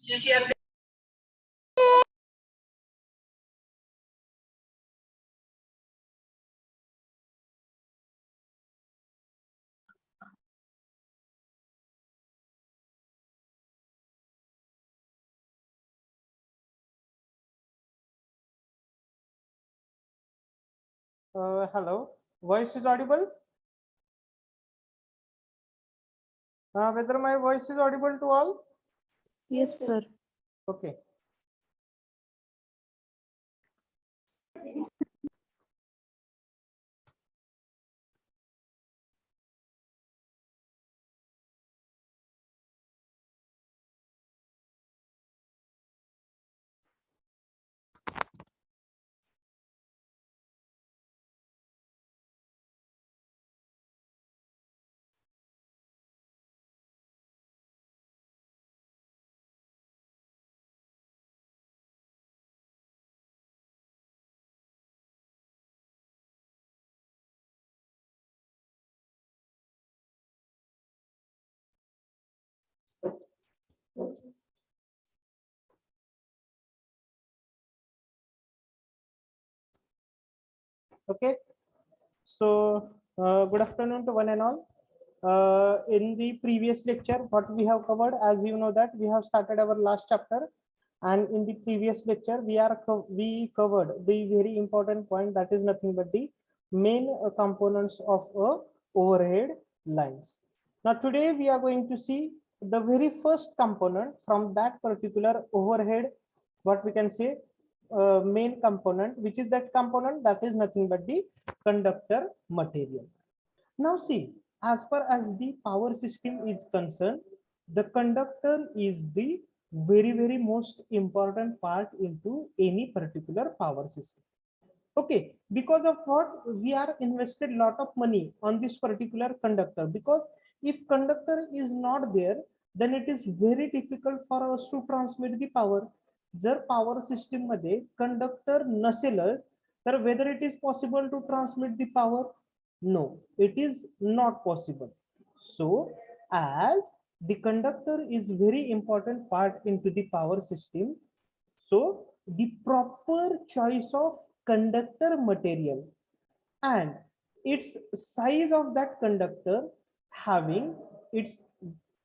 Hello, voice is audible? Whether my voice is audible to all? Yes, sir. Okay. Okay. So, good afternoon to one and all. In the previous lecture, what we have covered, as you know that we have started our last chapter, and in the previous lecture, we covered the very important point, that is nothing but the main components of a overhead lines. Now, today we are going to see the very first component from that particular overhead, what we can say main component, which is that component that is nothing but the conductor material. Now see, as far as the power system is concerned, the conductor is the very most important part into any particular power system. Okay, because of what we are invested lot of money on this particular conductor, because if conductor is not there, then it is very difficult for us to transmit the power. जर power system मध्ये conductor नसेलच तर whether it is possible to transmit the power, no, it is not possible. So as the conductor is very important part into the power system, so the proper choice of conductor material and its size of that conductor having its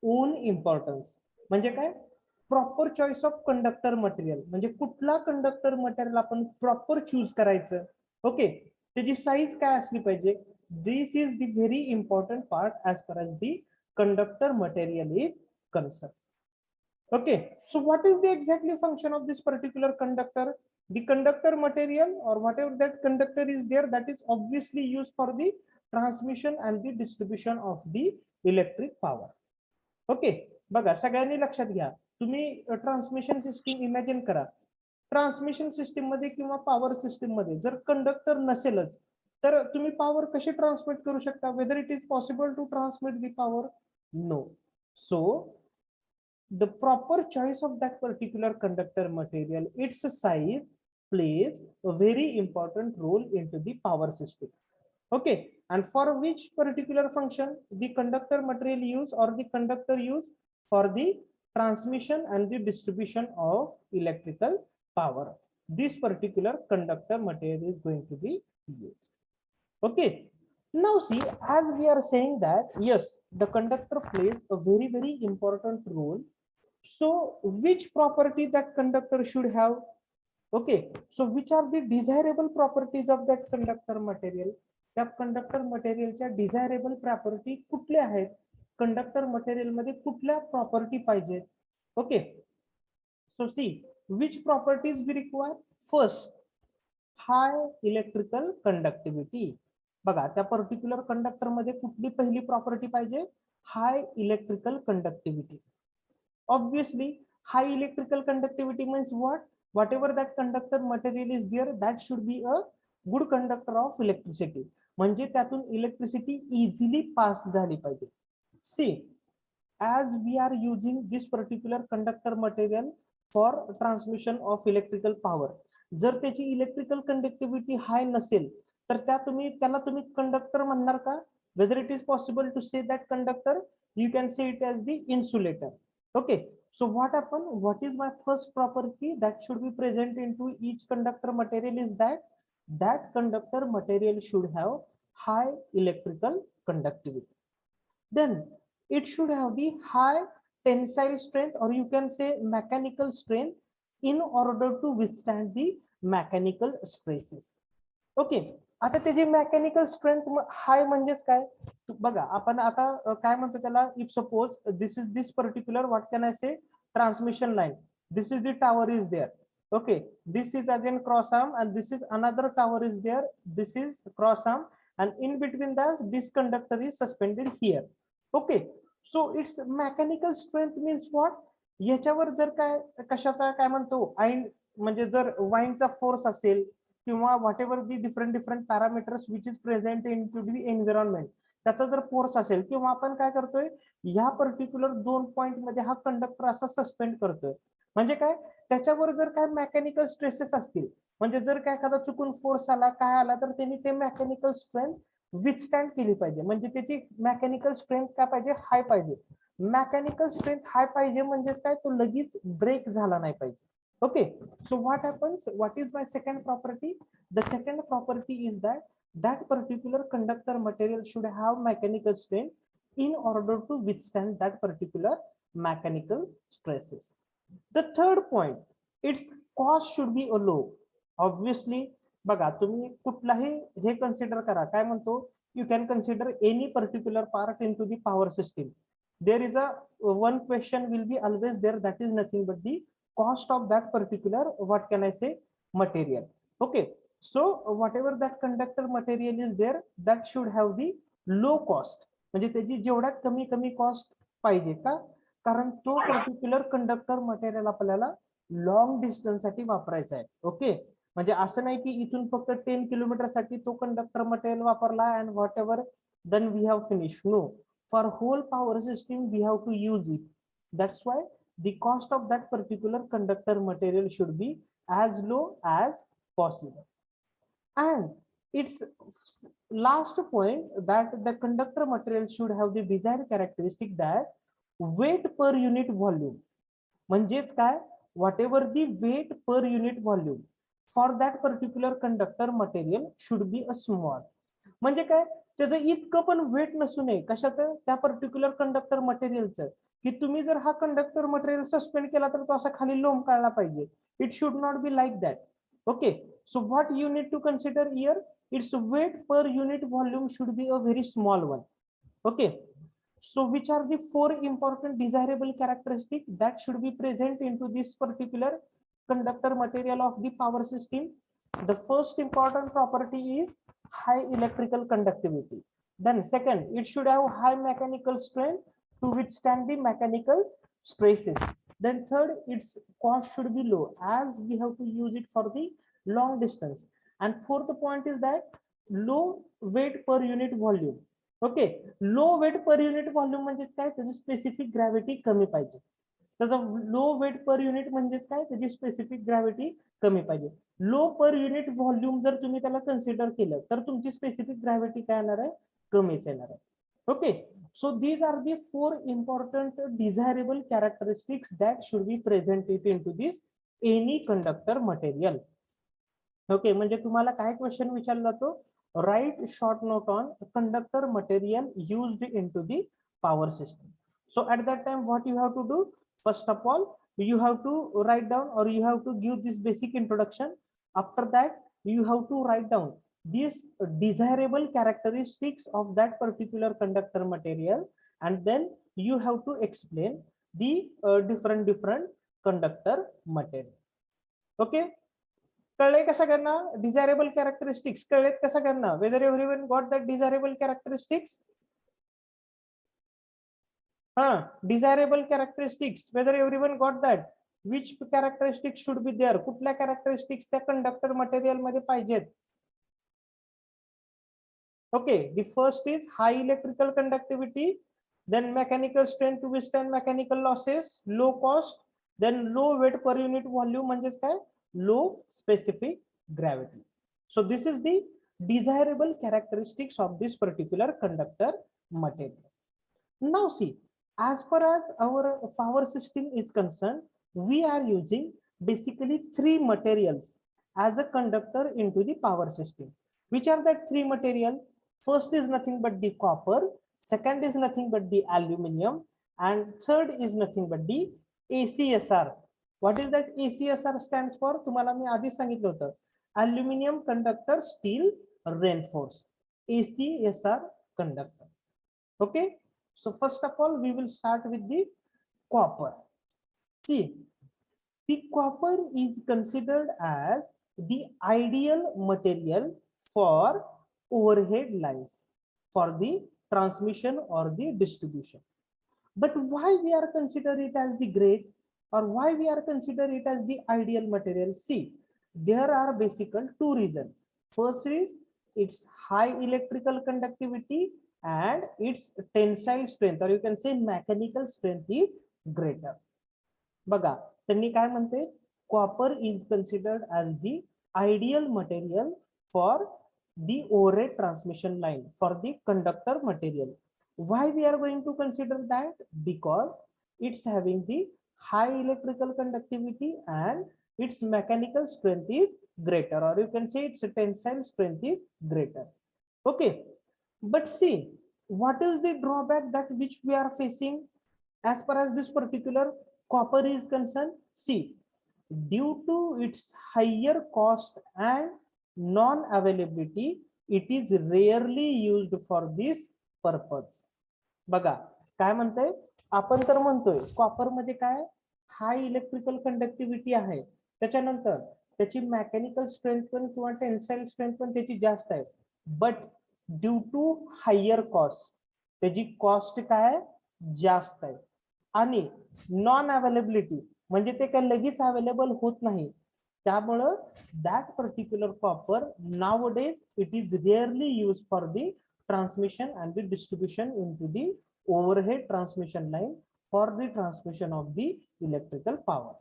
own importance. म्हणजे काय, proper choice of conductor material म्हणजे कुठला conductor material आपण proper choose करायचं. Okay, त्याची size काय असली पाहिजे. This is the very important part as far as the conductor material is concern. Okay, so what is the exactly function of this particular conductor? The conductor material or whatever that conductor is there, that is obviously used for the transmission and the distribution of the electric power. Okay, बघा सगळ्यांनी लक्षात घ्या, तुम्ही transmission system imagine करा. Transmission system मध्ये किंवा power system मध्ये जर कंडक्टर नसेलच तर तुम्ही पॉवर कशी ट्रान्समिट करू शकता. Whether it is possible to transmit the power, no. So the proper choice of that particular conductor material, its size plays a very important role into the power system. Okay, and for which particular function the conductor material use or the conductor use? For the transmission and the distribution of electrical power, this particular conductor material is going to be used. Okay, now see, as we are saying that yes, the conductor plays a very important role. So which property that conductor should have? Okay, so which are the desirable properties of that conductor material? त्या conductor मटेरियलच्या desirable property कुठल्या आहेत, conductor material मध्ये कुठल्या property पाहिजेत. Okay, so see which properties we require. First, high electrical conductivity. बघा त्या particular conductor मध्ये कुठली पहिली प्रॉपर्टी पाहिजे, high electrical conductivity. Obviously, high electrical conductivity means what? Whatever that conductor material is there, that should be a good conductor of electricity. म्हणजे त्यातून electricity easily पास झाली पाहिजे. See, as we are using this particular conductor material for transmission of electrical power, जर त्याची electrical conductivity हाय नसेल तर त्याला तुम्ही कंडक्टर म्हणणार का? Whether it is possible to say that conductor, you can say it as the insulator. Okay, So what happened? What is my first property that should be present into each conductor material is that conductor material should have high electrical conductivity. Then it should have the high tensile strength, or you can say mechanical strength, in order to withstand the mechanical stresses. Okay, आता त्याची mechanical strength हाय म्हणजेच काय बघा. आपण आता काय म्हणतो त्याला, if suppose this particular what can I say transmission line, this is the tower is there. Okay, this is again cross arm and this is another tower is there, this is cross arm, and in between that this conductor is suspended here. Okay, so its mechanical strength means what? याच्यावर जर काय कशाचा काय म्हणतो आईन, म्हणजे जर वाइंडचा force असेल किंवा what ever the different parameters which is present in to the environment, त्याचा जर फोर्स असेल किंवा आपण काय करतोय ह्या पर्टिक्युलर 2 पॉइंट मध्ये हा कंडक्टर असा सस्पेंड करतोय, म्हणजे काय त्याच्यावर जर काय मेकॅनिकल स्ट्रेसेस असतील, म्हणजे जर काय एखादा चुकून फोर्स आला काय आला तर त्यांनी ते मेकॅनिकल स्ट्रेंथ विथस्टँड केली पाहिजे. म्हणजे त्याची मेकॅनिकल स्ट्रेंथ काय पाहिजे, हाय पाहिजे. मेकॅनिकल स्ट्रेंथ हाय पाहिजे म्हणजे काय, तो लगेच ब्रेक झाला नाही पाहिजे. Okay, so what happens, what is my second property? The second property is that particular conductor material should have mechanical strength in order to withstand that particular mechanical stresses. The third point, its cost should be low. Obviously बघा तुम्ही कुठलाही हे consider करा, काय म्हणतो, you can consider any particular part into the power system. There is a one question will be always there, that is nothing but the cost of that particular, what can I say, material. Okay, so whatever that conductor material is there, that should have the low cost. म्हणजे त्याची जेवढ्यात कमी कमी cost पाहिजे का, कारण तो particular conductor material आपल्याला long distance साठी वापरायचा आहे. ओके, म्हणजे असं नाही की इथून फक्त 10 किलोमीटर साठी तो कंडक्टर मटेरियल वापरला and whatever then we have finish. No, for whole power system we have to use it. That's why the cost of that particular conductor material should be as low as possible. And its last point, that the conductor material should have the desired characteristic that weight per unit volume, म्हणजेच काय, whatever the weight per unit volume for that particular conductor material should be a small. म्हणजे काय, त्याचं इतकं पण wait नसू नये कशाचं, त्या पर्टिक्युलर कंडक्टर मटेरियलचं, की तुम्ही जर हा कंडक्टर मटेरियल सस्पेंड केला तर तो असा खाली लोंबकळला पाहिजे. It should not be like that. Okay, so what you need to consider here, it's weight per unit volume should be a very small one. Okay, so which are the 4 important desirable characteristics that should be present into this particular conductor material of the power system? The first important property is high electrical conductivity. Then second, it should have high mechanical strength to withstand the mechanical stresses. Then third, its cost should be low as we have to use it for the long distance. And fourth point is that low weight per unit volume. Okay, low weight per unit volume म्हणजे काय, त्याची specific gravity कमी पाहिजे. त्याचं लो weight per unit म्हणजे काय, त्याची specific gravity कमी पाहिजे. लो पर युनिट व्हॉल्यूम जर तुम्ही त्याला कन्सिडर केलं तर तुमची स्पेसिफिक ग्रॅव्हिटी काय येणार आहे, कमीच येणार आहे. Okay, so these are the 4 important desirable characteristics that should be presented into this any conductor material. Okay, म्हणजे तुम्हाला काय क्वेश्चन विचारला जातो, write short note on conductor material used into the power system. So at that time what you have to do, first of all you have to write down, or you have to give this basic introduction. After that you have to write down these desirable characteristics of that particular conductor material, and then you have to explain the different conductor material. Okay, कळले कसं करणार, desirable characteristics कळलेत कसं करणार, whether everyone got that desirable characteristics. Desirable characteristics, whether everyone got that, which characteristics should be there, कुठल्या characteristics त्या conductor material मध्ये पाहिजेत. Okay, the first is high electrical conductivity, then mechanical strength to withstand mechanical losses, low cost, then low weight per unit volume म्हणजेच काय, low specific gravity. So this is the desirable characteristics of this particular conductor material. Now see, As far as our power system is concerned, we are using basically three materials as a conductor into the power system. Which are that three material? First is nothing but the copper, second is nothing but the aluminum, and third is nothing but the ACSR. What is that ACSR stands for? तुम्हाला मी आधी सांगितलं होतं, aluminum conductor steel reinforced, ACSR conductor. Okay, so first of all we will start with the copper. See, the copper is considered as the ideal material for overhead lines, for the transmission or the distribution. But why we are consider it as the great, or why we are consider it as the ideal material? See, there are basically two reasons. First is its high electrical conductivity and its tensile strength, or you can say mechanical strength is greater. बघा, त्यांनी काय म्हणते, copper is considered as the ideal material for the overhead transmission line, for the conductor material. Why we are going to consider that? Because it's having the high electrical conductivity and its mechanical strength is greater, or you can say its tensile strength is greater. Okay, but see, what is the drawback that which we are facing as far as this particular copper is concerned? See, due to its higher cost and non-availability, it is rarely used for this purpose. बघा काय म्हणतोय आपण, तर म्हणतोय copper मध्ये काय हाय electrical conductivity आहे, त्याच्यानंतर त्याची मेकॅनिकल स्ट्रेंथ पण किंवा टेन्साइल स्ट्रेंथ पण त्याची जास्त आहे, but due to higher cost त्याची कॉस्ट काय जास्त आहे, आणि नॉन अवेलेबिलिटी म्हणजे ते काय लगेच अवेलेबल होत नाही, त्यामुळं that particular copper nowadays it is rarely used for the transmission and the distribution into the overhead transmission line for the transmission of the electrical power.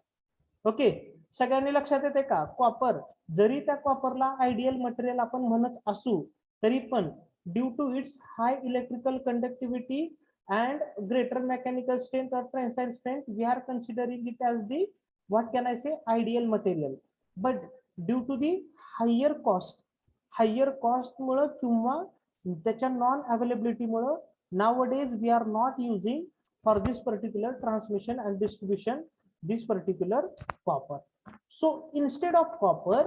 Okay, सगळ्यांनी लक्षात येते का? कॉपर जरी त्या कॉपरला आयडियल मटेरियल आपण म्हणत असू तरी पण due to its high electrical conductivity and greater mechanical strength or tensile strength, we are considering it as the, what can I say, ideal material. But due to the higher cost मुळे किंवा त्याच्या non availability Mule nowadays we are not using for this particular transmission and distribution this particular copper. So instead of copper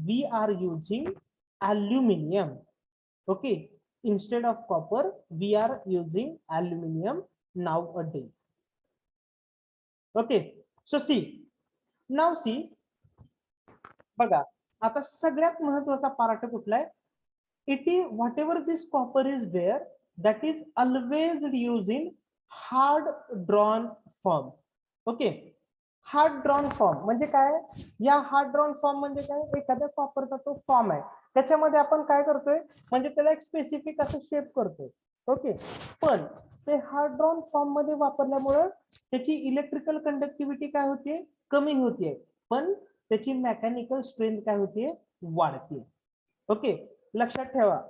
we are using aluminum. Okay, instead of copper we are using aluminum nowadays. Okay, so see, now see, बघा आता सगळ्यात महत्त्वाचा part कुठला आहे? It is what ever this copper is there that is always use in hard drawn form. Okay, hard drawn form म्हणजे काय? या hard drawn form म्हणजे काय? एखाद्या कॉपरचा तो फॉर्म आहे, त्याच्यामध्ये आपण काय करतोय म्हणजे त्याला एक स्पेसिफिक असं शेप करतोय. ओके, पण ते हार्ड ड्रॉन फॉर्म मध्ये वापरल्यामुळे त्याची इलेक्ट्रिकल कंडक्टिव्हिटी काय होते? कमी होते, पण त्याची मेकॅनिकल स्ट्रेंथ काय होते? वाढते. ओके, लक्षात ठेवा,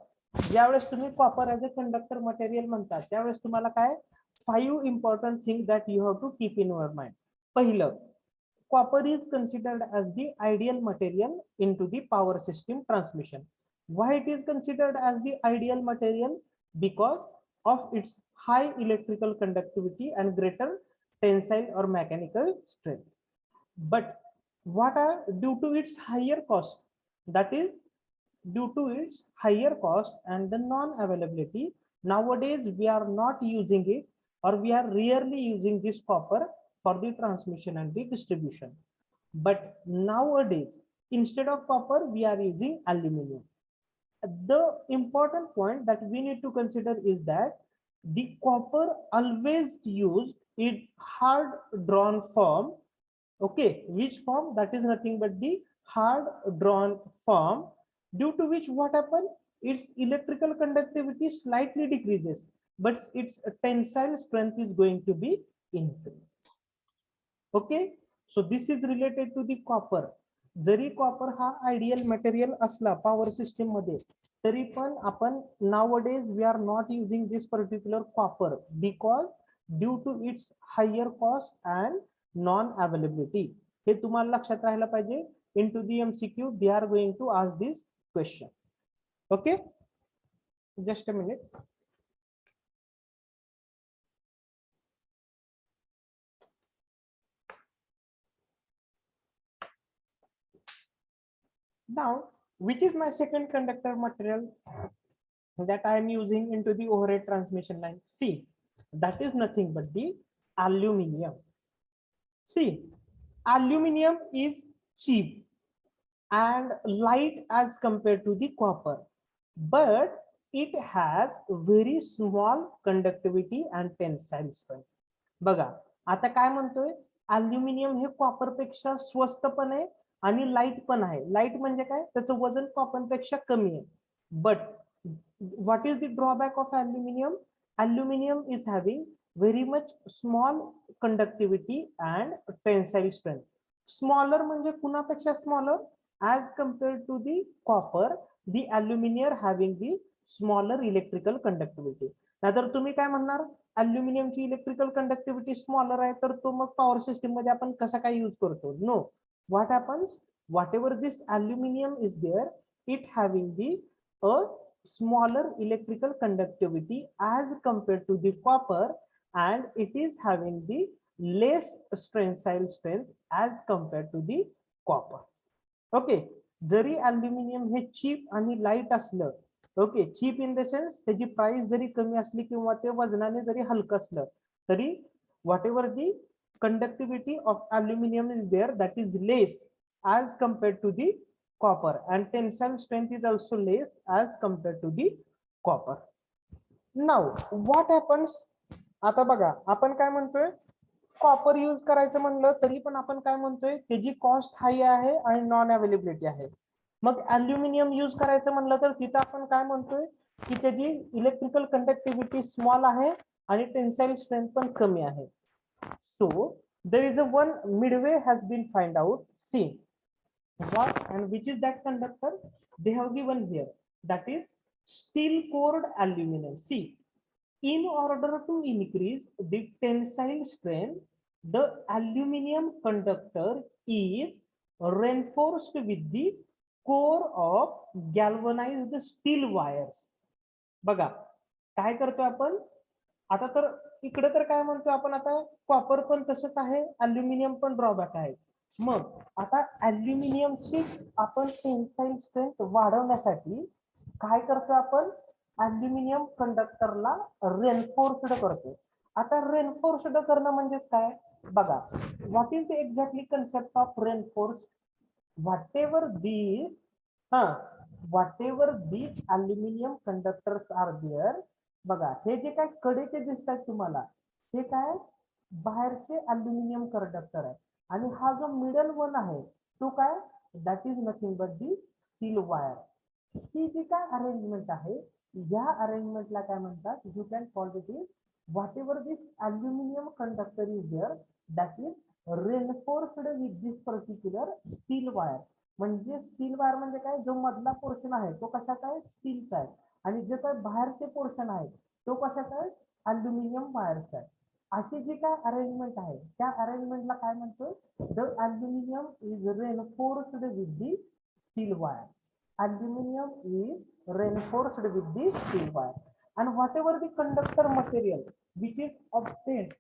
ज्यावेळेस तुम्ही copper as a conductor material म्हणता त्यावेळेस तुम्हाला काय 5 important thing that you have to keep in your mind. पहिलं, copper is considered as the ideal material into the power system transmission. Why it is considered as the ideal material? Because of its high electrical conductivity and greater tensile or mechanical strength. But what are due to its higher cost, that is due to its higher cost and the non-availability, nowadays we are not using it, or we are rarely using this copper for the transmission and the distribution. But nowadays instead of copper we are using aluminum. The important point that we need to consider is that the copper always used in hard drawn form. Okay, which form? That is nothing but the hard drawn form, due to which what happen, its electrical conductivity slightly decreases but its tensile strength is going to be increased. Okay, so this is related to the copper. जरी copper हा ideal material असला power system मध्ये तरी पण आपण nowadays we are not using this particular copper because due to its higher cost and non availability. हे तुम्हाला लक्षात राहायला पाहिजे. In to the MCQ they are going to ask this question. Okay, just a minute. Now, which is my second conductor material that I am using into the overhead transmission line? See, that is nothing but the aluminum. See, aluminum is cheap and light as compared to the copper, but it has very small conductivity and tensile strength. बघा, आता काय म्हणतोय, aluminium हे copper पेक्षा स्वस्त पण आहे आणि light पण आहे. लाईट म्हणजे काय, त्याचं वजन कॉपर पेक्षा कमी आहे. But what is the drawback of aluminium? Aluminium is having very much small conductivity and tensile strength. Smaller म्हणजे कुणापेक्षा smaller? As compared to the copper, the aluminium having the smaller electrical conductivity. नाहीतर तुम्ही काय म्हणणार, अल्युमिनियमची electrical conductivity smaller आहे, तर तो मग power system मध्ये आपण कसा काय यूज करतो? No. What happens, what ever this aluminium is there, it having the a smaller electrical conductivity as compared to the copper, and it is having the less tensile strength as compared to the copper. Okay, जरी aluminium हे cheap आणि light असलं, okay, cheap in the sense त्याची price जरी कमी असली किंवा ते वजनाने जरी हलकं असलं, तरी what ever the conductivity of aluminium is there, that is less as compared to the copper, and tensile strength is also less as compared to the copper. Now what happens, आता बघा, आपण काय म्हणतोय, कॉपर यूज करायचं म्हणलं तरी पण आपण काय म्हणतोय, त्याची कॉस्ट हाय आहे आणि नॉन अवेलेबिलिटी आहे. मग अल्युमिनियम यूज करायचं म्हणलं तर तिथं आपण काय म्हणतोय की त्याची इलेक्ट्रिकल कंडक्टिव्हिटी स्मॉल आहे आणि टेन्साईल स्ट्रेंथ पण कमी आहे. So there is a one midway has been find out. See what and which is that conductor they have given here, that is steel cored aluminum. See, in order to increase the tensile strength, the aluminum conductor is reinforced with the core of galvanized steel wires. बघा काय करतो आपण आता, तर इकडे तर काय म्हणतो आपण आता, कॉपर पण तसंच आहे, अल्युमिनियम पण ड्रॉबॅक आहे. मग आता अल्युमिनियमची आपण टेन्साईल स्ट्रेंथ वाढवण्यासाठी काय करतो आपण, अल्युमिनियम कंडक्टरला रेनफोर्स्ड करतो. आता रेनफोर्स्ड करणं म्हणजे काय बघा, what is the exactly concept of reinforce? Whatever these whatever these aluminium conductors are there, बघा हे जे काय कडेचे दिसतात तुम्हाला, हे काय बाहेरचे अल्युमिनियम कंडक्टर आहे, आणि हा जो मिडल वन आहे तो काय, that is nothing but the steel wire. ही जी काय अरेंजमेंट आहे, या अरेंजमेंटला काय म्हणतात, you can call it is what ever this aluminium conductor is there, that is reinforced with this particular steel wire. म्हणजे स्टील वायर म्हणजे काय, जो मधला पोर्शन आहे तो कशाचा आहे, स्टीलचा आहे, आणि जे काय बाहेरचे पोर्शन आहे तो कशाचा आहे, अल्युमिनियम वायरचा आहे. अशी जी काय अरेंजमेंट आहे त्या अरेंजमेंटला काय म्हणतो, the aluminium is reinforced with the steel wire. Aluminium is reinforced with the steel wire, and whatever the conductor material which is obtained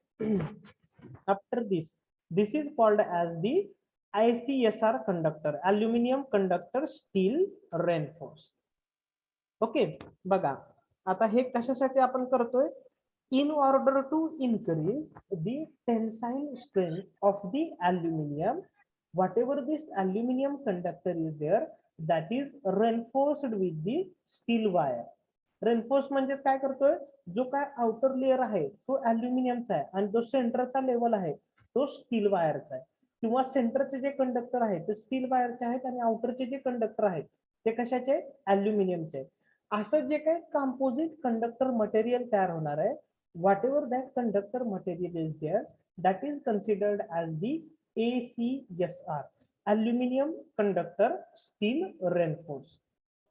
after this is called as the ICSR conductor, aluminum conductor steel reinforced. Okay, बघा आता हे कशासाठी आपण करतोय, in order to increase the tensile strength of the aluminum, whatever this aluminum conductor is there, that is reinforced with the steel wire. Reinforce म्हणजे काय करतोय, जो काय आउटर लेअर आहे तो अल्युमिनियमचा आहे आणि जो सेंटरचा लेवल आहे तो स्टील वायरचा आहे, किंवा सेंटरचे जे कंडक्टर आहेत ते स्टील वायरचे आहेत आणि आउटरचे जे कंडक्टर आहेत ते कशाचे, अल्युमिनियमचे आहेत. असं जे काही कंपोजिट कंडक्टर मटेरियल तयार होणार आहे, whatever that conductor material is there, that is considered as the ACSR, aluminum conductor steel reinforced.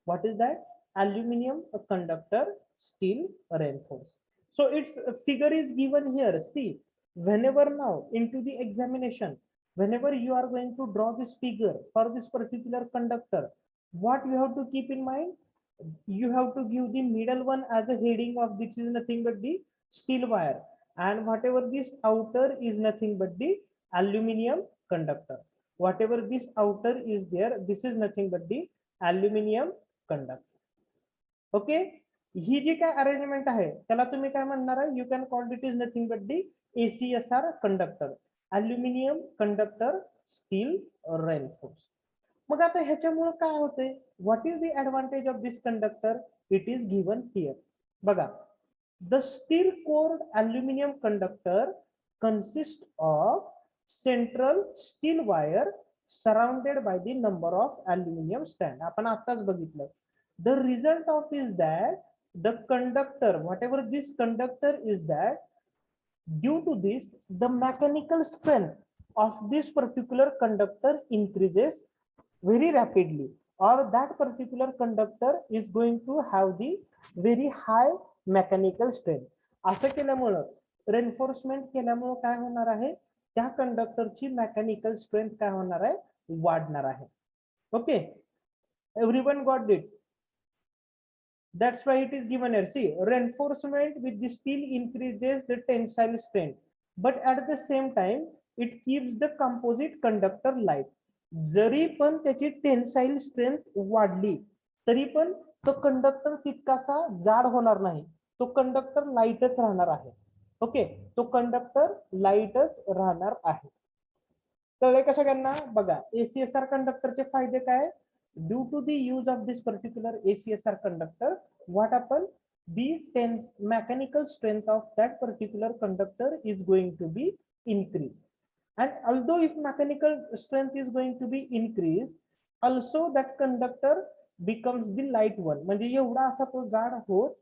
What is that? Aluminum conductor steel reinforced. So its figure is given here. See, whenever now into the examination, whenever you are going to draw this figure for this particular conductor, what you have to keep in mind? You have to give the middle one as a heading of which is nothing but the steel wire, and whatever this outer is nothing but the aluminum conductor. Whatever this outer is there, this is nothing but the aluminum conductor. Okay, ही जी काय arrangement आहे त्याला तुम्ही काय म्हणणार आहे? You can call it is nothing but the ACSR conductor, aluminium conductor steel reinforce. मग आता ह्याच्यामुळे काय होते? What is the advantage of this conductor? It is given here. बघा, the steel cored aluminium conductor consist of central steel wire surrounded by the number of aluminium स्टँड. आपण आताच बघितलं. The result of is that the conductor, whatever this conductor is, that due to this the mechanical strength of this particular conductor increases very rapidly, or that particular conductor is going to have the very high mechanical strength. असं केल्यामुळे reinforcement केल्यामुळे काय होणार आहे? त्या कंडक्टरची mechanical strength काय होणार आहे? वाढणार आहे. Okay, everyone got it? That's why it is given here. See, reinforcement with the steel increases the tensile strength, but at the same time it keeps the composite conductor light. जरी पण त्याची tensile strength वाढली तरी पण तो conductor तितकासा जाड होणार नाही. तो कंडक्टर लाईटच राहणार आहे. ओके, तो कंडक्टर लाईटच राहणार आहे. कळले का सगळ्यांना? बघा, ACSR कंडक्टरचे फायदे काय? Due to the use of this particular ACSR conductor, what happen? The mechanical strength of that particular conductor is going to be increased. And although if mechanical strength is going to be increased, also that conductor becomes the light one. म्हणजे एवढा असा तो जाड होत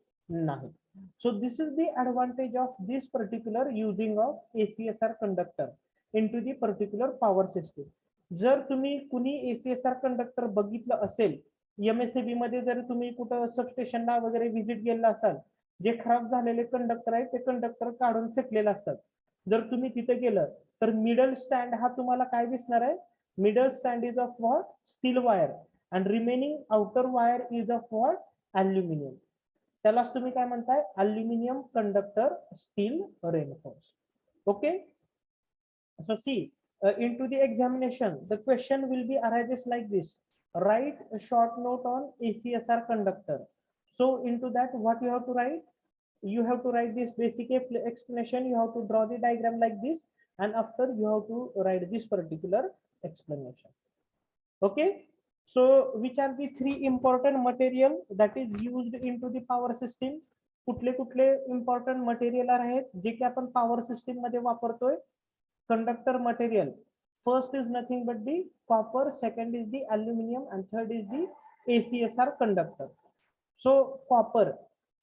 नाही. So this is the advantage of this particular using of ACSR conductor into the particular power system. जर तुम्ही कुणी ACSR कंडक्टर बघितलं असेल, MSAB मध्ये जर तुम्ही कुठं सबस्टेशनला वगैरे व्हिजिट गेला असाल, जे खराब झालेले कंडक्टर आहे ते कंडक्टर काढून फेकलेले असतात. जर तुम्ही तिथे गेलं तर मिडल स्टँड हा तुम्हाला काय दिसणार आहे? Middle stand is of what? Steel wire, and remaining outer wire is of what? Aluminium. त्यालाच तुम्ही काय म्हणताय? Aluminium conductor steel reinforce. Okay, so see, into the examination the question will be arises like this: write a short note on ACSR conductor. So into that what you have to write? You have to write this basic explanation. You have to draw the diagram like this, and after you have to write this particular explanation. Okay, so which are the three important material that is used into the power system? कुठले कुठले important material आहेत जे की आपण power system मध्ये वापरतोय? Conductor material, first is nothing but the copper, second is the aluminum, and third is the ACSR conductor. So copper,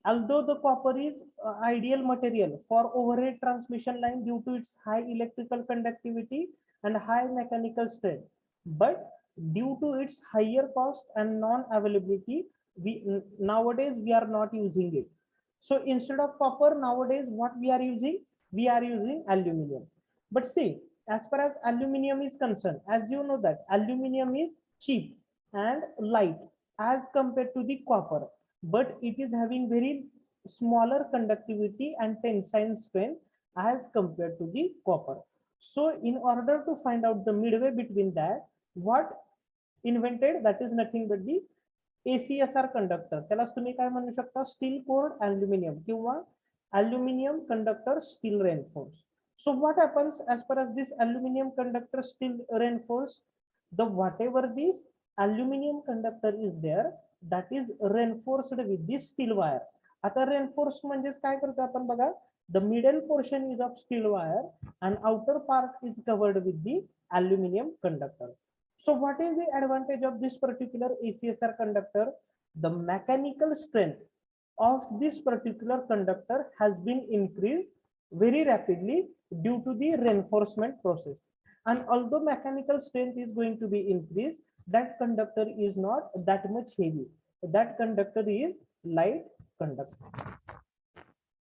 although the copper is ideal material for overhead transmission line due to its high electrical conductivity and high mechanical strength, but due to its higher cost and non-availability, nowadays we are not using it. So instead of copper, nowadays what we are using? We are using aluminum. But see, as far as aluminum is concerned, as you know that aluminum is cheap and light as compared to the copper, but it is having very smaller conductivity and tensile strength as compared to the copper. So in order to find out the midway between that, what invented? That is nothing but the ACSR conductor. त्यालाच तुम्ही काय म्हणू शकता? Steel cored aluminium किंवा aluminium conductor steel reinforce. So what happens as far as this aluminum conductor still reinforced? The whatever this aluminum conductor is there, that is reinforced with this steel wire. आता reinforced म्हणजेच काय करतो आपण बघा? The middle portion is of steel wire and outer part is covered with the aluminum conductor. So what is the advantage of this particular ACSR conductor? The mechanical strength of this particular conductor has been increased very rapidly due to the reinforcement process. And although mechanical strength is going to be increased, that conductor is not that much heavy. That conductor is light conductor.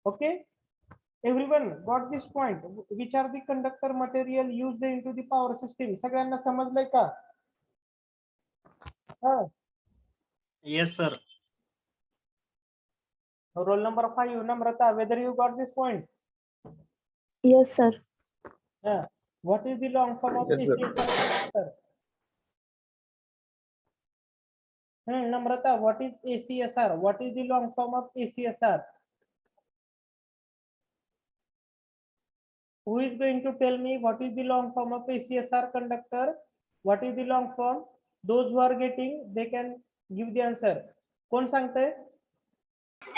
Okay, Everyone got this point? Which are the conductor material used into the power system? सगळ्यांना समजलंय का? Yes, sir. Roll number 5, Namrata, whether you got this point? Yes, sir. What is the long form of Yes, sir. ACSR? Namrata, what is ACSR? What is the long form of ACSR? Who is going to tell me what is the long form of ACSR conductor? What is the long form? Those who are getting, they can give the answer. कोण सांगतंय?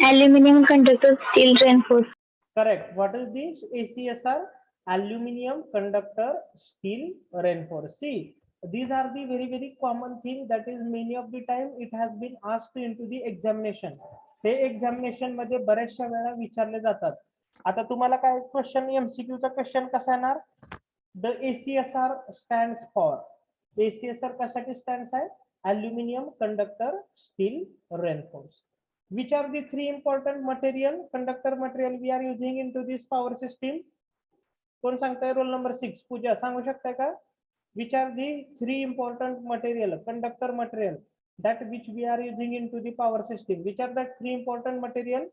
Aluminum conductor steel reinforced. Correct. What is this ACSR? Aluminum conductor steel reinforced. See, these are the very common thing that is many of the time it has been asked into the examination. Hey examination मध्ये बऱ्याचशा वेळा विचारले जातात. आता तुम्हाला काय question MCQ चा question कसा येणार? The ACSR stands for. ACSR कशासाठी stands आहे? Aluminum conductor steel reinforced. Which are the three important conductor material we are using into this power system? कोण सांगताय? रोल नंबर 6 पूजा सांगू शकताय का? Which are the three important conductor material that which we are using into the power system? Which are the three important material?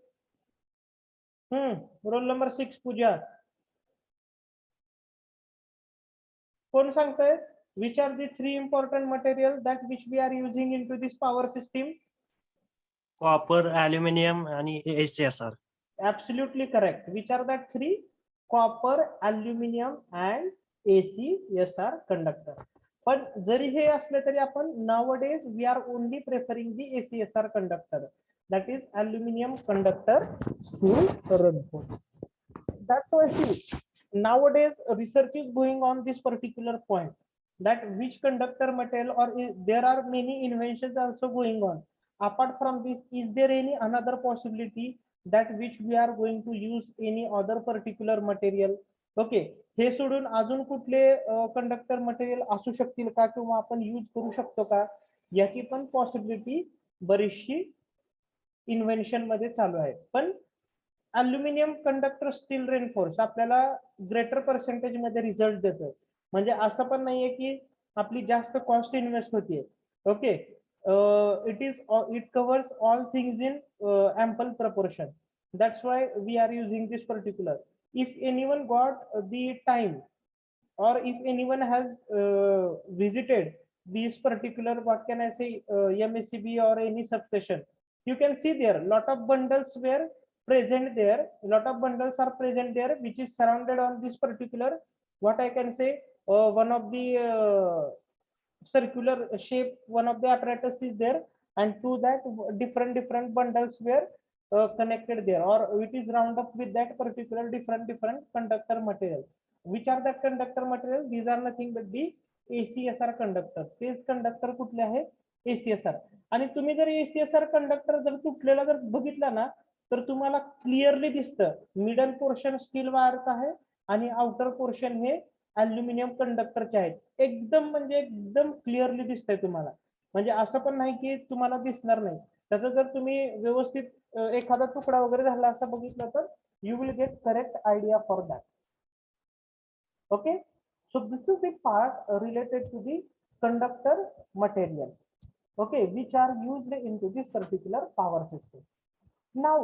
Roll number 6 पूजा कोण सांगताय? Which are the three important material that which we are using into this power system? Copper, aluminum, आणि ACSR. Absolutely correct. Which are that three? Copper, aluminum and ACSR conductor. पण जरी हे असले तरी आपण nowadays we are only preferring the ACSR conductor, that is aluminum conductor steel reinforced. That's why see, nowadays research is going on this particular point, that which conductor material, or there are many inventions also going on. Apart from this, is there any another possibility that which we are going to use any other particular material? Okay, हे सोडून अजून कुठले conductor material असू शकतील का, किंवा आपण use करू शकतो का, याची पण पॉसिबिलिटी बरीचशी इन्व्हेन्शन मध्ये चालू आहे. पण अल्युमिनियम कंडक्टर स्टील रेनफोर्स आपल्याला ग्रेटर पर्सेंटेज मध्ये रिझल्ट देतोय. म्हणजे असं पण नाहीये की आपली जास्त कॉस्ट इन्व्हेस्ट होतीये. Okay, it covers all things in ample proportion. That's why we are using this particular. If anyone got the time, or if anyone has visited this particular, what can I say, MSCB or any substation, you can see there lot of bundles were present there. Lot of bundles are present there, which is surrounded on this particular, what I can say, one of the circular shape, one of the apparatus is there, and to that different bundles were connected there, or it is round up with that particular different conductor material. Which are that conductor material? These are nothing but the ACSR conductor. तेच conductor कुठले आहे? ACSR. आणि तुम्ही जर ACSR conductor जर तुटलेला जर बघितला ना, तर तुम्हाला क्लिअरली दिसतं मिडल पोर्शन स्टील वायरचा आहे आणि आउटर पोर्शन हे अल्युमिनियम कंडक्टरचे आहेत. एकदम म्हणजे एकदम क्लिअरली दिसतंय तुम्हाला. म्हणजे असं पण नाही की तुम्हाला दिसणार नाही. त्याचं जर तुम्ही व्यवस्थित एखादा तुकडा वगैरे झाला असं बघितलं तर you will get correct idea for that. Okay, so this is the part related to the conductor material, okay, which are used into this particular power system. Now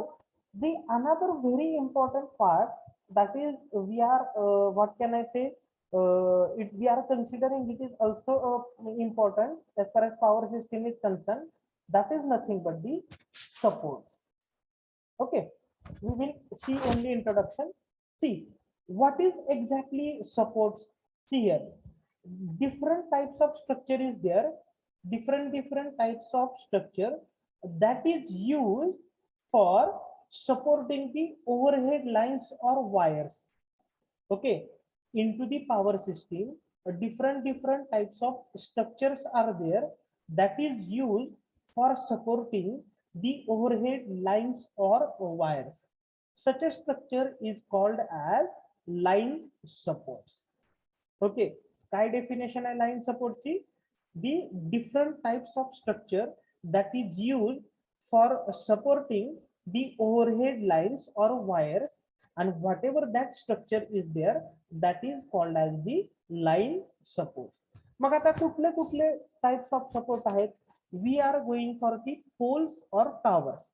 the another very important part, that is we are what can I say, if we are considering it is also important as far as power system is concerned, that is nothing but the support. Okay, we will see only introduction. See what is exactly supports. See here, different types of structure is there, different types of structure that is used for supporting the overhead lines or wires. Okay, into the power system, different types of structures are there that is used for supporting the overhead lines or wires. Such a structure is called as line supports. Okay, sky definition and line support की, the different types of structure that is used for supporting the overhead lines or wires, and whatever that structure is there, that is called as the line support. मग आता कुठले कुठले types of support आहेत? We are going for the poles or towers.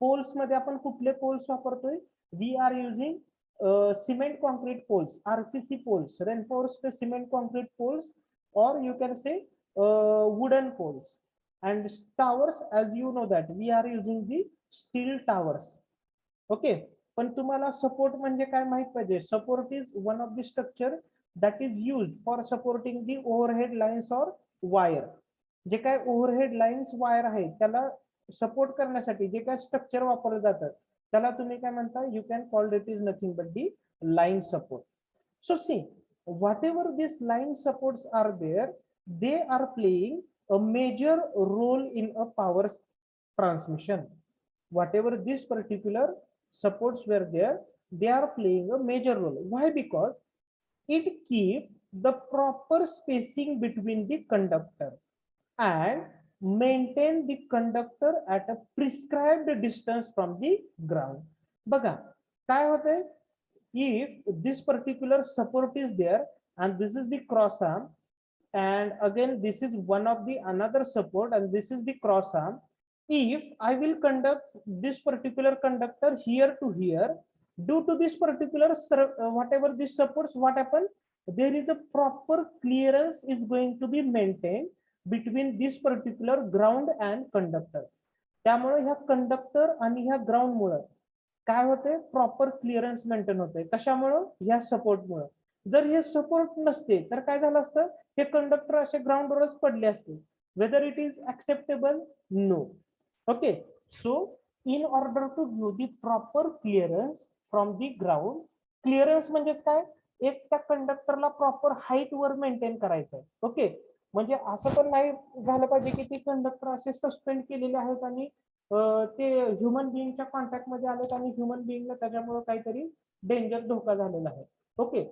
Poles मध्ये आपण कुठले poles वापरतोय? We are using cement concrete poles, RCC poles, reinforced cement concrete poles, or you can say wooden poles. And towers, as you know that we are using the steel towers. Okay, पण तुम्हाला support म्हणजे काय माहित पाहिजे. Support is one of the structure that is use for supporting the overhead lines और wire. जे काय overhead lines wire आहेत त्याला सपोर्ट करण्यासाठी जे काय स्ट्रक्चर वापरलं जातं त्याला तुम्ही काय म्हणता, you can call it is nothing but the line support. So see whatever these line supports are there, they are playing a major role in a power transmission. Whatever this particular supports were there, they are playing a major role. Why? Because it keep the proper spacing between the conductor and maintain the conductor at a prescribed distance from the ground. बघा काय होतंय, if this particular support is there and this is the cross arm, and again this is one of the another support and this is the cross arm, if I will conduct this particular conductor here to here, due to this particular whatever this supports, what happen, there is a proper clearance is going to be maintained between this particular ground and conductor. त्यामुळे ह्या conductor आणि ह्या ground मुळे काय होते, proper clearance maintain होते. कशामुळं, या सपोर्टमुळे. जर हे सपोर्ट नसते तर काय झालं असतं, हे कंडक्टर असे ग्राउंडवरच पडले असते. Whether it is acceptable, no. Okay, so in order to give the proper clearance from the ground, clearance म्हणजेच काय, एक त्या कंडक्टरला प्रॉपर हाईट वर मेंटेन करायचं आहे. ओके, म्हणजे असं पण नाही झालं पाहिजे की ते कंडक्टर असे सस्पेंड केलेले आहेत आणि ते ह्युमन बिईंगच्या कॉन्टॅक्ट मध्ये आलेत आणि ह्युमन बिईंगला त्याच्यामुळे काहीतरी डेंजर धोका झालेला आहे. ओके,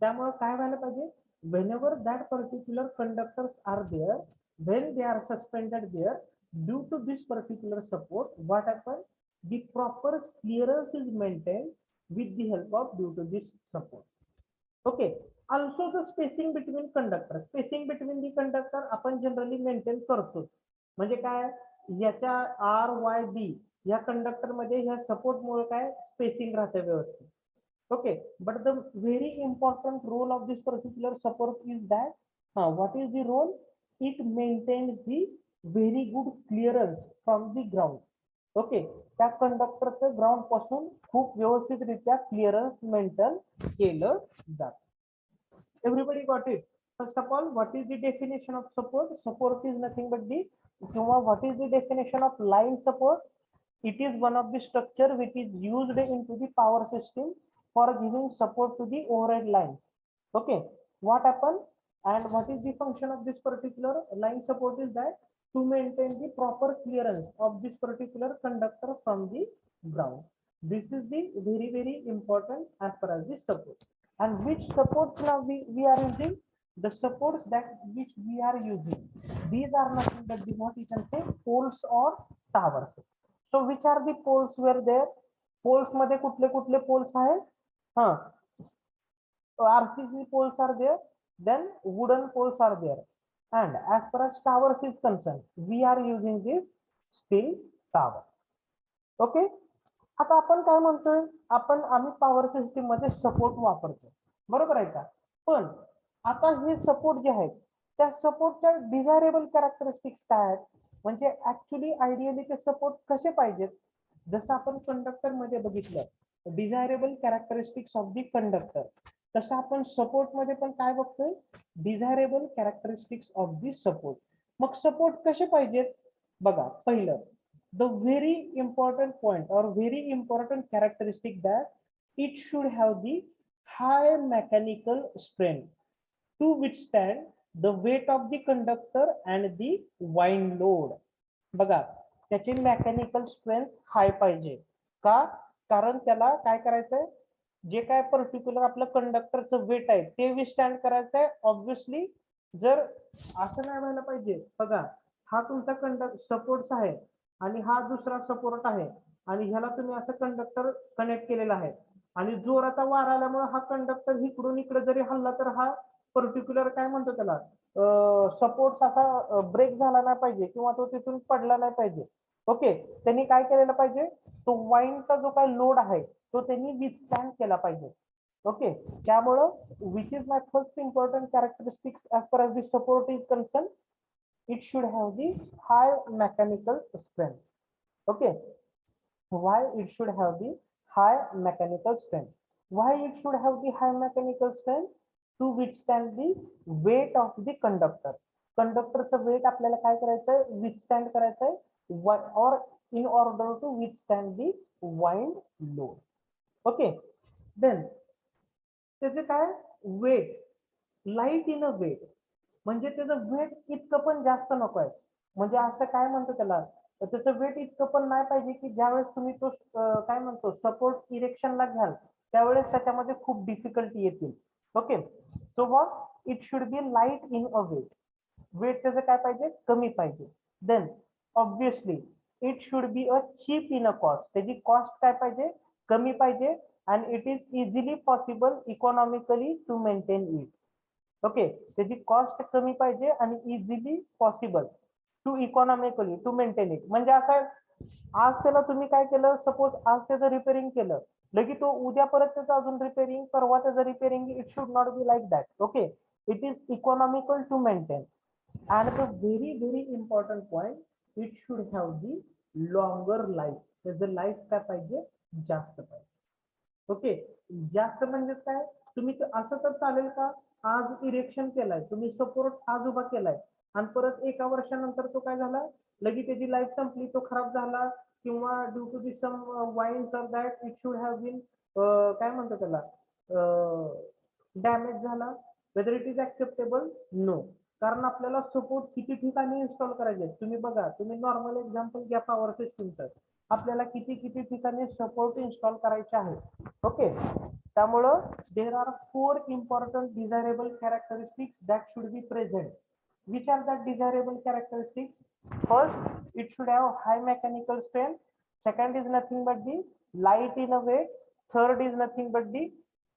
त्यामुळे काय व्हायला पाहिजे, whenever that particular conductors are there, when they are suspended there due to this particular support, what happens, the proper clearance is maintained with the help of due to this support. Okay, also the spacing between conductors, spacing between the conductor आपण generally maintain करतो. म्हणजे काय, याच्या R Y B या conductor मध्ये ह्या support मुळे काय स्पेसिंग राहते व्यवस्थित. Okay, but the very important role of this particular support is that, what is the role, it maintains the very good clearance from the ground. Okay, त्या कंडक्टरचं ground पासून खूप व्यवस्थितरित्या क्लिअरन्स मेंटेन केलं जातं. Everybody got it? First of all, what is the definition of support? Support is nothing but the, what is the definition of line support? It is one of the structure which is used into the power system for giving support to the overhead lines. Okay, what happened and what is the function of this particular line support is that to maintain the proper clearance of this particular conductor from the ground. This is the very important as far as the support. And which supports now we are using? The supports that which we are using, these are nothing but the, what you can say, poles or towers. So which are the poles were there? Poles मध्ये कुठले कुठले poles आहेत? RCC poles are there, then wooden poles are there, and as far as towers is concerned, we are using this steel tower. Okay, आता आपण काय म्हणतोय, आम्ही power system मध्ये सपोर्ट वापरतो, बरोबर आहे का? पण आता हे सपोर्ट जे आहेत त्या सपोर्टच्या डिझायरेबल कॅरेक्टरिस्टिक्स काय आहेत, म्हणजे ऍक्च्युली आयडियली ते सपोर्ट कसे पाहिजेत. जसं आपण कंडक्टर मध्ये बघितलं desirable characteristics of the conductor, तसं आपण सपोर्ट मध्ये पण काय बघतोय, desirable characteristics of the support. Mug support कसे पाहिजेत बघा, पहिलं the very important point or very important characteristic that it should have the high mechanical strength to withstand the weight of the conductor and the wind load. बघा त्याची mechanical strength हाय पाहिजे का, कारण त्याला काय करायचंय, जे काय पर्टिक्युलर आपलं कंडक्टरचं वेट आहे ते विथस्टँड करायचंय. ऑब्विसली जर असं नाही व्हायला पाहिजे, बघा हा तुमचा सपोर्ट आहे आणि हा दुसरा सपोर्ट आहे, आणि ह्याला तुम्ही असं कंडक्टर कनेक्ट केलेला आहे आणि जोराचा वारा आल्यामुळे हा कंडक्टर इकडून इकडे जरी हल्ला तर हा पर्टिक्युलर काय म्हणतो त्याला सपोर्ट असा ब्रेक झाला नाही पाहिजे किंवा तो तिथून पडला नाही पाहिजे. ओके, त्यांनी काय केलेलं पाहिजे, तो वाईनचा जो काही लोड आहे तो त्यांनी विथस्टँड केला पाहिजे. ओके, त्यामुळं which is my first important characteristics as per as the support is concern, it should have the high mechanical strength. Okay, why it should have the high mechanical strength? Why it should have the high mechanical strength? To withstand the weight of the conductor. कंडक्टरचं weight आपल्याला काय करायचंय, withstand करायचंय, or in order to withstand the wind load. Okay, then त्याचे काय weight, light in a weight, म्हणजे त्याचं wait इतकं पण जास्त नको आहे. म्हणजे असं काय म्हणतो त्याला, त्याचं वेट इतकं पण नाही पाहिजे की ज्यावेळेस तुम्ही तो काय म्हणतो सपोर्ट इरेक्शनला घ्याल त्यावेळेस त्याच्यामध्ये खूप डिफिकल्टी येतील. Okay, so what it should be light in a weight. Weight त्याचं काय पाहिजे, कमी पाहिजे. Then obviously it should be a cheap in a cost. त्याची कॉस्ट काय पाहिजे, कमी पाहिजे. and it is easily possible economically to maintain it. Okay, त्याची कॉस्ट कमी पाहिजे आणि easily possible to economically to maintain it. म्हणजे असं आज त्याला तुम्ही काय केलं, सपोज आज त्याचं रिपेअरिंग केलं, लगी तो उद्या परत त्याचं अजून रिपेअरिंग, परवा त्याचं repairing, it should not be like that. Okay, it is economical to maintain. And the very important point, it should have the longer life. त्याचं लाईफ काय पाहिजे, जास्त पाहिजे. ओके, जास्त म्हणजे काय, तुम्ही असं तर चालेल का, आज इरेक्शन केलाय तुम्ही, सपोर्ट आज उभा केलाय आणि परत एका वर्षानंतर तो काय झाला, लगेच त्याची लाईफ संपली, तो खराब झाला किंवा due to the some winds or that it should have been काय म्हणतो त्याला डॅमेज झाला, whether it is acceptable, no. कारण आपल्याला सपोर्ट किती ठिकाणी इन्स्टॉल करायचे, तुम्ही बघा, तुम्ही नॉर्मल एक्झाम्पल घ्या पॉवर सिस्टीमचं, आपल्याला किती ठिकाणी सपोर्ट इन्स्टॉल करायचे आहे. ओके, त्यामुळं there are 4 important desirable characteristics that should be present. Which are that desirable characteristics? First, it should have high mechanical strength. Second is nothing but the light in a weight. Third is nothing but the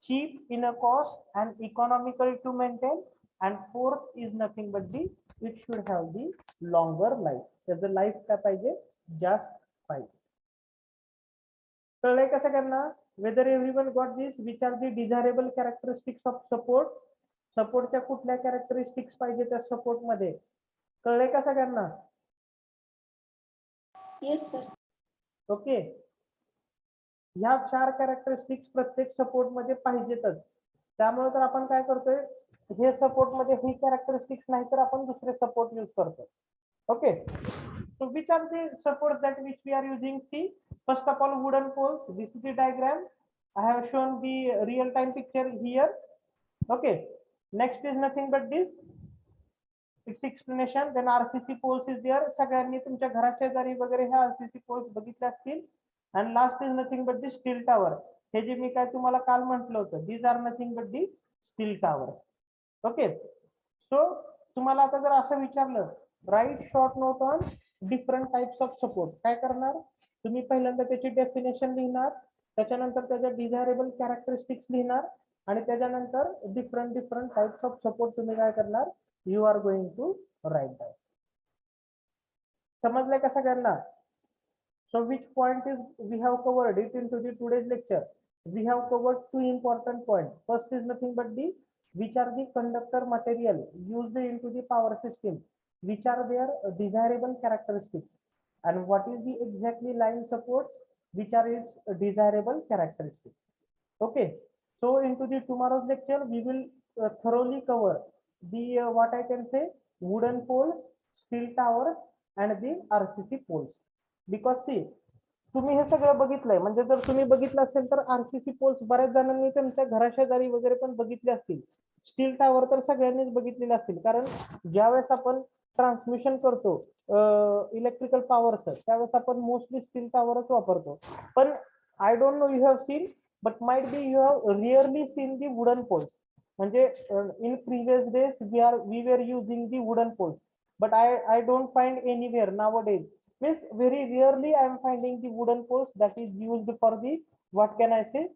cheap in a cost and economical to maintain. And fourth is nothing but the it should have the longer life. त्याचं life काय पाहिजे, जास्त पाहिजे. कळलंय कसं करणार, whether everyone got this, which are the desirable characteristics of support. सपोर्टच्या कुठल्या characteristics पाहिजे त्या सपोर्ट मध्ये, कळलंय कसं करणार. Yes, sir. ओके, ह्या 4 कॅरेक्टरिस्टिक्स प्रत्येक सपोर्ट मध्ये पाहिजेतच. त्यामुळे तर आपण काय करतोय, हे सपोर्ट मध्ये ही कॅरेक्टरिस्टिक्स नाही तर आपण दुसरे सपोर्ट यूज करतो. Okay, so which are the supports that which we are using? See, first of all, wooden poles. This is the diagram. I have shown the real-time picture here. Okay, next is nothing but this. Its explanation. Then RCC poles is there. सगळ्यांनी तुमच्या घराच्या शेजारी वगैरे ह्या RCC poles बघितले असतील. And last is nothing but the steel tower. हे जे मी काय तुम्हाला काल म्हटलं होतं, these are nothing but the steel towers. Okay, so तुम्हाला आता जर असं विचारलं, write short note on different types of support, काय करणार तुम्ही, पहिल्यांदा त्याची डेफिनेशन लिहिणार, त्याच्यानंतर त्याच्या डिझायरेबल कॅरेक्टरिस्टिक्स लिहिणार आणि त्याच्यानंतर डिफरंट टाइप्स ऑफ सपोर्ट तुम्ही काय करणार, you are going to write down. समजलंय कसं करणार. So which point is we have covered it in to the today's lecture. We have covered 2 important point. First is nothing but the which are the conductor material used into the power system, which are their desirable characteristics, and what is the exactly line support, which are its desirable characteristics. Okay, so into the tomorrow's lecture we will thoroughly cover the what I can say, wooden poles, steel towers and the RCC poles. Because see, तुम्ही हे सगळं बघितलंय, म्हणजे जर तुम्ही बघितलं असेल तर RCC poles बऱ्याच जणांनी त्यांच्या घराशेजारी वगैरे पण बघितले असतील. स्टील टावर तर सगळ्यांनीच बघितलेले असतील, कारण ज्यावेळेस आपण ट्रान्समिशन करतो इलेक्ट्रिकल पॉवरचं, त्यावेळेस आपण मोस्टली स्टील टावरच वापरतो. पण I don't know you have seen, but might be you have rarely seen the wooden poles. म्हणजे in previous days we were using the wooden poles, but I don't find anywhere nowadays Means very rarely I am finding the wooden post that is used for the, what can I say,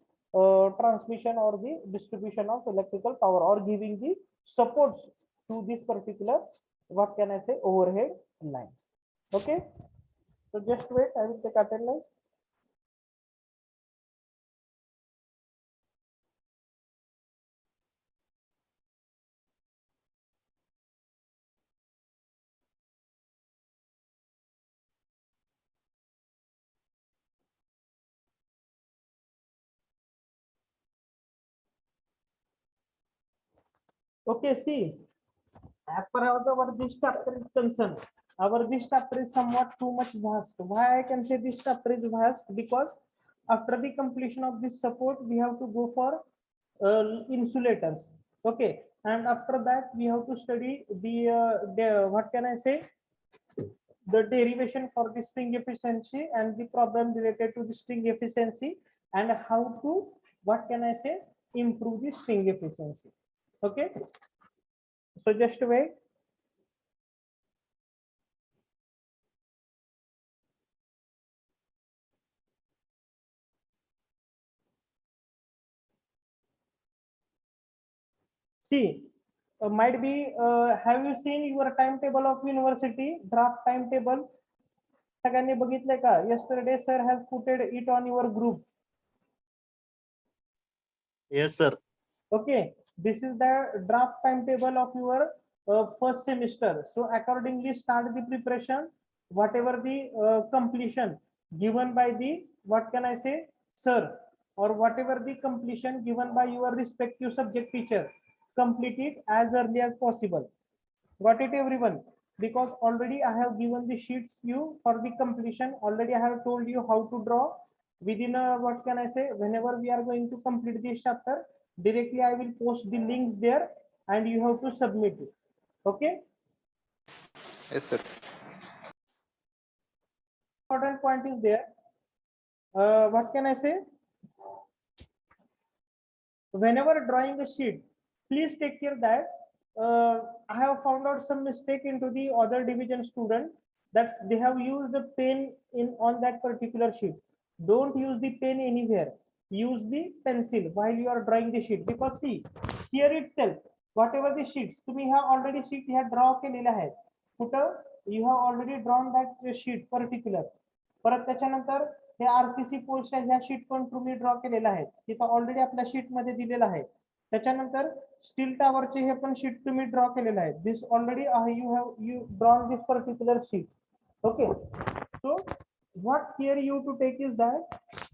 transmission or the distribution of electrical power or giving the supports to this particular, what can I say, overhead line. Okay, so just wait, I will take attendance. Okay, see, as per our this chapter is concerned, our this chapter is somewhat too much vast. Why I can say this chapter is vast? Because after the completion of this support, we have to go for insulators. Okay, and after that we have to study the what can I say, the derivation for the string efficiency and the problem related to the string efficiency and how to, what can I say, improve the string efficiency. Okay, so just wait. See, might be, have you seen your timetable of university, draft timetable? सगळ्यांनी बघितलंय का? Yesterday sir has put it on your group. Yes, sir. Okay, this is the draft timetable of your first semester. So accordingly start the preparation, whatever the completion given by the, what can I say, sir, or whatever the completion given by your respective subject teacher, complete it as early as possible. Got it, everyone? Because already I have given the sheets you for the completion. Already I have told you how to draw within a, what can I say, whenever we are going to complete this chapter, directly I will post the links there and you have to submit it. Okay. Yes, sir. Important point is there. What can I say? Whenever drawing a sheet, please take care that I have found out some mistake into the other division student, that they have used the pen in on that particular sheet. Don't use the pen anywhere. Use the pencil while you are drawing the sheet, because see here itself, whatever the sheets तुम्ही have already sheet ह्या draw केलेल्या आहेत. कुठं you have already drawn that sheet particular. परत त्याच्यानंतर हे RCC पोलच्या ह्या sheet पण तुम्ही ड्रॉ केलेला आहे, तिथं ऑलरेडी आपल्या शीट मध्ये दिलेला आहे. त्याच्यानंतर स्टील टावरचे हे पण शीट तुम्ही ड्रॉ केलेलं आहे. This already you drawn this particular sheet. Okay, so what here you to take is that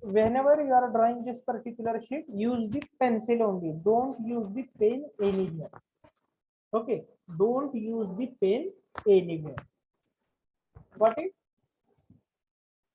whenever you are drawing this particular sheet, use the pencil only. Don't use the pen anywhere. Okay, don't use the pen anywhere. Got it?